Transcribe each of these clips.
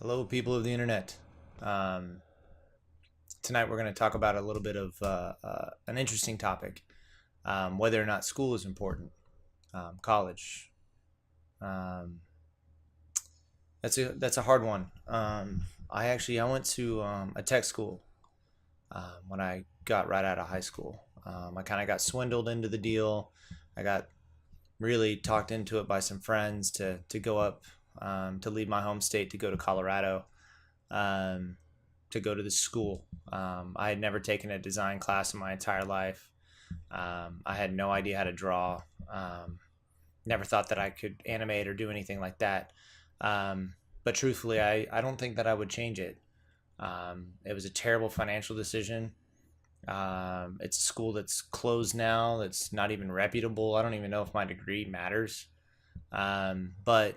Hello, people of the internet. Um, Tonight we're going to talk about a little bit of an interesting topic, whether or not school is important, college. Um, that's a hard one. I went to a tech school when I got right out of high school. I kind of got swindled into the deal. I got really talked into it by some friends to go up to leave my home state to go to Colorado. Um, to go to the school. I had never taken a design class in my entire life. I had no idea how to draw. Never thought that I could animate or do anything like that. But truthfully, I don't think that I would change it. It was a terrible financial decision. It's a school that's closed now, that's not even reputable. I don't even know if my degree matters. But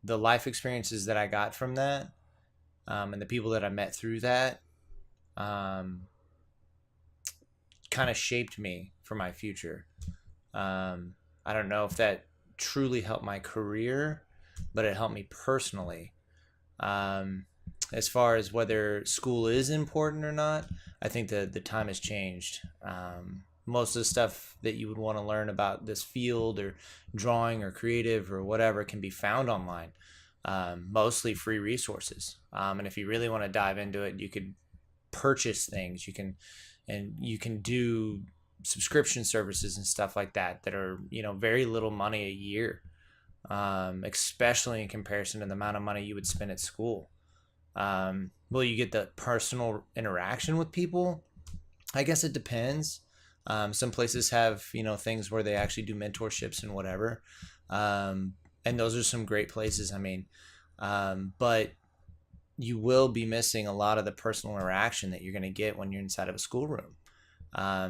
the life experiences that I got from that, and the people that I met through that, um, kind of shaped me for my future. I don't know if that truly helped my career, but it helped me personally. Um, as far as whether school is important or not, I think the time has changed. Most of the stuff that you would want to learn about this field or drawing or creative or whatever can be found online, mostly free resources. And if you really want to dive into it, you could purchase things. You can do subscription services and stuff like that that are very little money a year, especially in comparison to the amount of money you would spend at school. Will you get the personal interaction with people? I guess it depends. Some places have things where they actually do mentorships and whatever, and those are some great places. I mean, but you will be missing a lot of the personal interaction that you're going to get when you're inside of a schoolroom.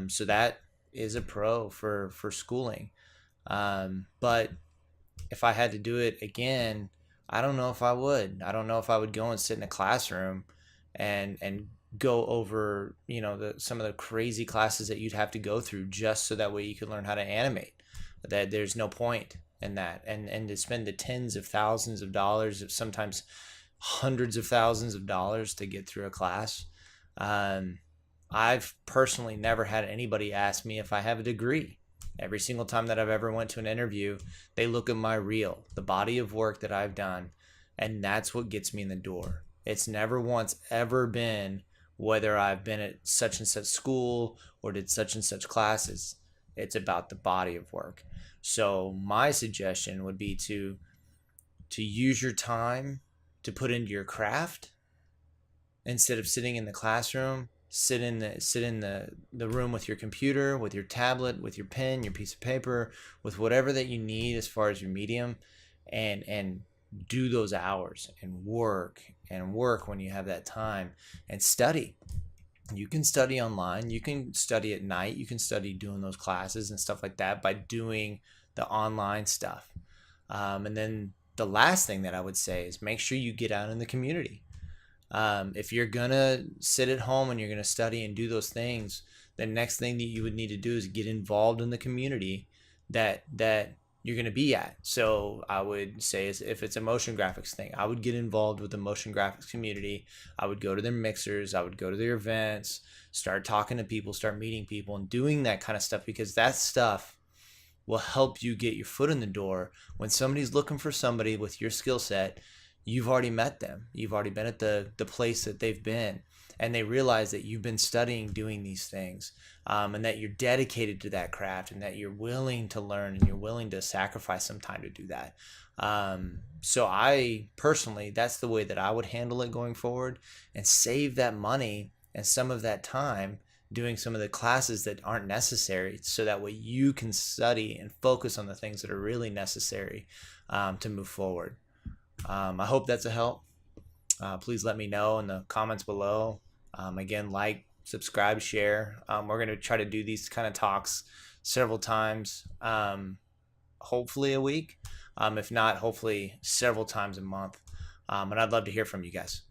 So that is a pro for schooling. But if I had to do it again, I don't know if I would. I don't know if I would go and sit in a classroom and go over some of the crazy classes that you'd have to go through just so that way you could learn how to animate. That there's no point in that, and to spend the tens of thousands of dollars, sometimes hundreds of thousands of dollars to get through a class. I've personally never had anybody ask me if I have a degree. Every single time that I've ever went to an interview, they look at my reel, the body of work that I've done, and that's what gets me in the door. It's never once ever been whether I've been at such and such school or did such and such classes. It's about the body of work. So my suggestion would be to use your time to put into your craft instead of sitting in the classroom. Sit in the room with your computer, with your tablet, with your pen, your piece of paper, with whatever that you need as far as your medium, and do those hours and work when you have that time, and study. You can study online, you can study at night, you can study doing those classes and stuff like that by doing the online stuff. And then the last thing that I would say is make sure you get out in the community. If you're gonna sit at home and you're gonna study and do those things, the next thing that you would need to do is get involved in the community that you're gonna be at. So I would say, if it's a motion graphics thing, I would get involved with the motion graphics community. I would go to their mixers, I would go to their events, start talking to people, start meeting people, and doing that kind of stuff, because that stuff will help you get your foot in the door. When somebody's looking for somebody with your skill set, you've already met them. You've already been at the place that they've been, and they realize that you've been studying doing these things, and that you're dedicated to that craft, and that you're willing to learn, and you're willing to sacrifice some time to do that. So I personally, that's the way that I would handle it going forward, and save that money and some of that time doing some of the classes that aren't necessary, so that way you can study and focus on the things that are really necessary, to move forward. I hope that's a help. Please let me know in the comments below. Again, like, subscribe, share. We're going to try to do these kind of talks several times, hopefully a week. If not, hopefully several times a month. And I'd love to hear from you guys.